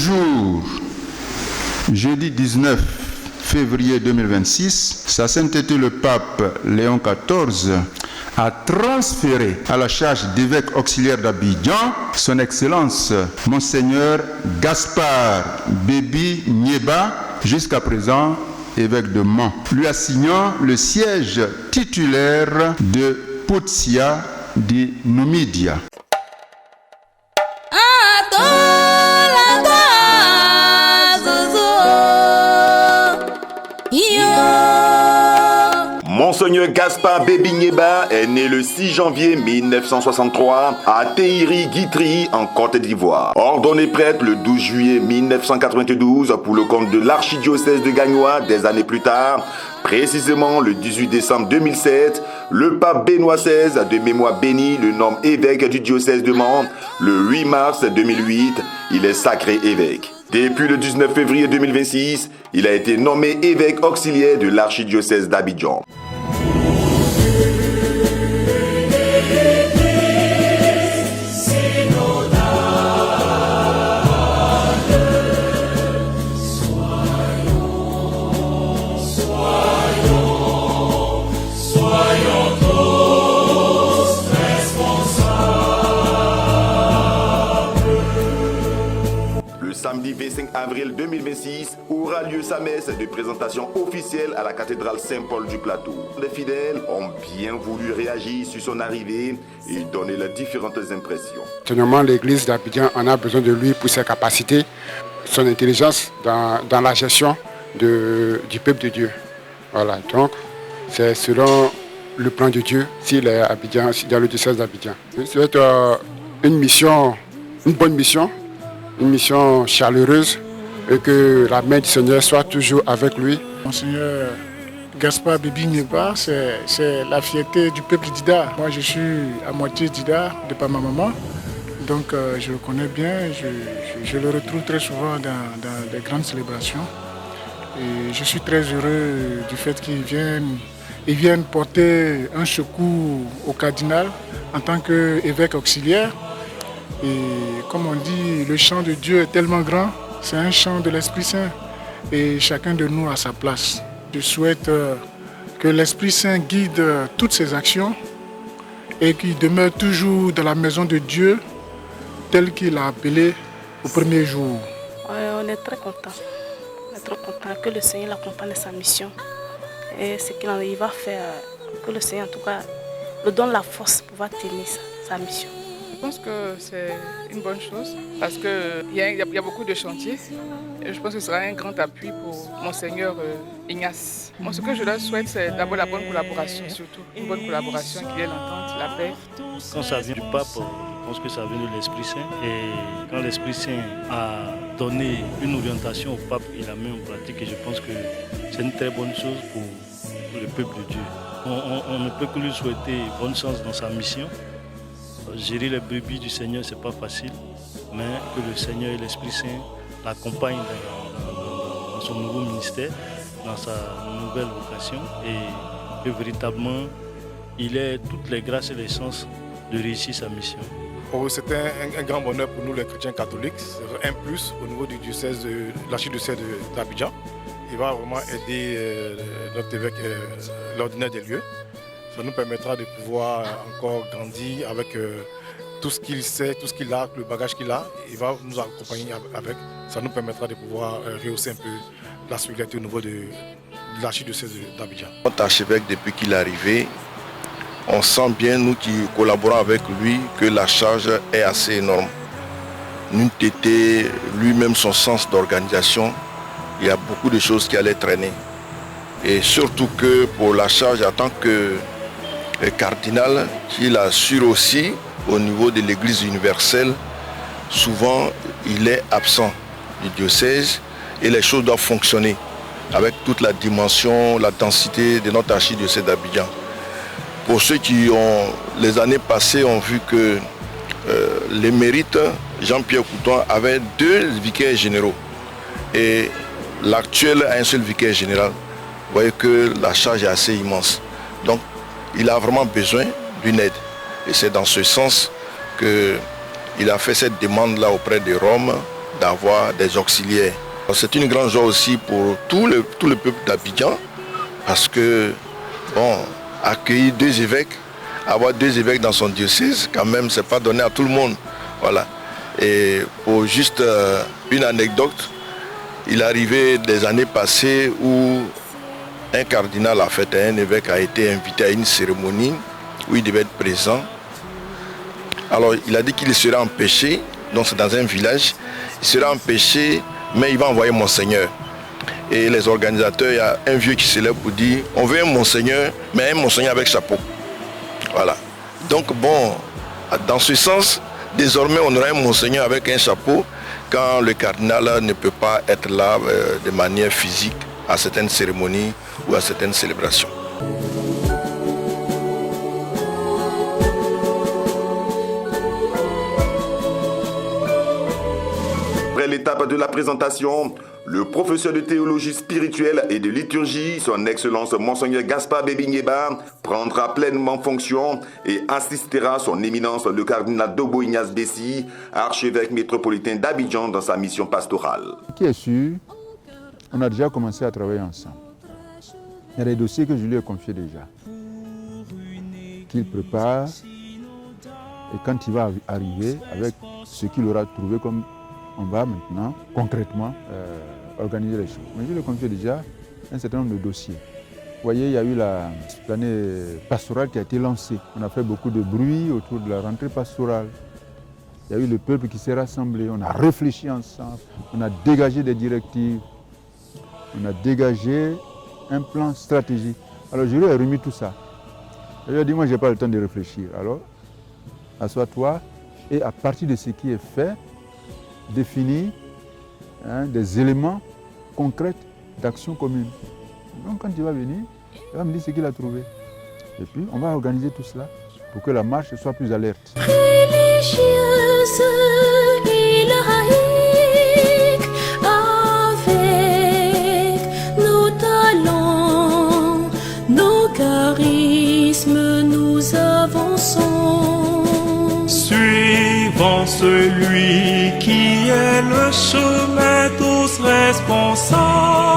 jour, jeudi 19 février 2026, Sa Sainteté le Pape Léon XIV a transféré à la charge d'évêque auxiliaire d'Abidjan son Excellence Monseigneur Gaspard Bébi Nieba, jusqu'à présent évêque de Mans, lui assignant le siège titulaire de Poutsia di Numidia. Monseigneur Gaspard Bébi Nieba est né le 6 janvier 1963 à Teiri-Guitry en Côte d'Ivoire. Ordonné prêtre le 12 juillet 1992 pour le compte de l'archidiocèse de Gagnoa des années plus tard, précisément le 18 décembre 2007, le pape Benoît XVI, de mémoire bénie, le nomme évêque du diocèse de Mans. Le 8 mars 2008, il est sacré évêque. Depuis le 19 février 2026, il a été nommé évêque auxiliaire de l'archidiocèse d'Abidjan. Samedi 25 avril 2026 aura lieu sa messe de présentation officielle à la cathédrale Saint-Paul du Plateau. Les fidèles ont bien voulu réagir sur son arrivée et donner leurs différentes impressions. Actuellement, l'église d'Abidjan en a besoin de lui pour ses capacités, son intelligence dans la gestion du peuple de Dieu. Voilà, donc c'est selon le plan de Dieu s'il est à Abidjan, dans le diocèse d'Abidjan. C'est une bonne mission. Une mission chaleureuse et que la main du Seigneur soit toujours avec lui. Monseigneur Gaspard Bébi Nieba, c'est la fierté du peuple d'Ida. Moi, je suis à moitié d'Ida, de par ma maman. Donc, je le connais bien. Je le retrouve très souvent dans des grandes célébrations. Et je suis très heureux du fait qu'il vienne porter un secours au cardinal en tant qu'évêque auxiliaire. Et comme on dit, le chant de Dieu est tellement grand, c'est un chant de l'Esprit Saint. Et chacun de nous a sa place. Je souhaite que l'Esprit Saint guide toutes ses actions et qu'il demeure toujours dans la maison de Dieu, tel qu'il a appelé au premier jour. On est très content. On est très content que le Seigneur l'accompagne dans sa mission. Et ce qu'il va faire, que le Seigneur en tout cas lui donne la force pour pouvoir tenir sa mission. Je pense que c'est une bonne chose parce qu'il y a beaucoup de chantiers et je pense que ce sera un grand appui pour Monseigneur Ignace. Moi, ce que je leur souhaite, c'est d'abord la bonne collaboration, surtout une bonne collaboration, qu'il y ait l'entente, la paix. Quand ça vient du pape, je pense que ça vient de l'Esprit Saint. Et quand l'Esprit Saint a donné une orientation au pape, il a mis en pratique et je pense que c'est une très bonne chose pour le peuple de Dieu. On ne peut que lui souhaiter bonne chance dans sa mission. Gérer les brebis du Seigneur, ce n'est pas facile, mais que le Seigneur et l'Esprit Saint l'accompagnent dans son nouveau ministère, dans sa nouvelle vocation, et que véritablement, il ait toutes les grâces et les chances de réussir sa mission. C'était un grand bonheur pour nous les chrétiens catholiques, c'est un plus au niveau du diocèse de l'archidiocèse d'Abidjan. Il va vraiment aider notre évêque, l'ordinaire des lieux. Ça nous permettra de pouvoir encore grandir avec tout ce qu'il sait, tout ce qu'il a, le bagage qu'il a. Il va nous accompagner avec. Ça nous permettra de pouvoir rehausser un peu la solidarité au niveau de l'archidiocèse d'Abidjan. Notre archevêque, depuis qu'il est arrivé, on sent bien, nous qui collaborons avec lui, que la charge est assez énorme. Nous était lui-même son sens d'organisation, il y a beaucoup de choses qui allaient traîner. Et surtout que pour la charge en tant que cardinal, qu'il assure aussi au niveau de l'Église universelle, souvent il est absent du diocèse et les choses doivent fonctionner avec toute la dimension, la densité de notre archidiocèse d'Abidjan. Pour ceux qui ont, les années passées, ont vu que l'émérite Jean-Pierre Couton avait 2 vicaires généraux et l'actuel a un seul vicaire général. Vous voyez que la charge est assez immense. Donc, il a vraiment besoin d'une aide. Et c'est dans ce sens qu'il a fait cette demande-là auprès de Rome, d'avoir des auxiliaires. C'est une grande joie aussi pour tout le peuple d'Abidjan parce que, bon, accueillir 2 évêques, avoir 2 évêques dans son diocèse, quand même, c'est pas donné à tout le monde. Voilà. Et pour juste une anecdote, il arrivait des années passées où un cardinal, en fait, un évêque a été invité à une cérémonie où il devait être présent. Alors, il a dit qu'il serait empêché, donc c'est dans un village, il serait empêché, mais il va envoyer Monseigneur. Et les organisateurs, il y a un vieux qui se lève pour dire, on veut un Monseigneur, mais un Monseigneur avec chapeau. Voilà. Donc, bon, dans ce sens, désormais, on aura un Monseigneur avec un chapeau quand le cardinal ne peut pas être là de manière physique à certaines cérémonies ou à certaines célébrations. Après l'étape de la présentation, le professeur de théologie spirituelle et de liturgie, son Excellence Monseigneur Gaspard Bébi-Niéba, prendra pleinement fonction et assistera son éminence le cardinal Dogbo Ignace Bessi, archevêque métropolitain d'Abidjan dans sa mission pastorale. Qui est sûr, on a déjà commencé à travailler ensemble. Il y a des dossiers que je lui ai confiés déjà, qu'il prépare et quand il va arriver avec ce qu'il aura trouvé comme on va maintenant concrètement organiser les choses. Mais je lui ai confié déjà un certain nombre de dossiers. Vous voyez, il y a eu l'année pastorale qui a été lancée. On a fait beaucoup de bruit autour de la rentrée pastorale. Il y a eu le peuple qui s'est rassemblé, on a réfléchi ensemble, on a dégagé des directives, on a dégagé un plan stratégique. Alors je lui ai remis tout ça. Je lui ai dit, moi je n'ai pas le temps de réfléchir. Alors, assois-toi et à partir de ce qui est fait, définir des éléments concrets d'action commune. Donc quand il va venir, il va me dire ce qu'il a trouvé. Et puis on va organiser tout cela pour que la marche soit plus alerte. Religieuse et laïque, avec nos talents, nos charismes, nous avançons. Suivant celui qui est le chemin tous responsables.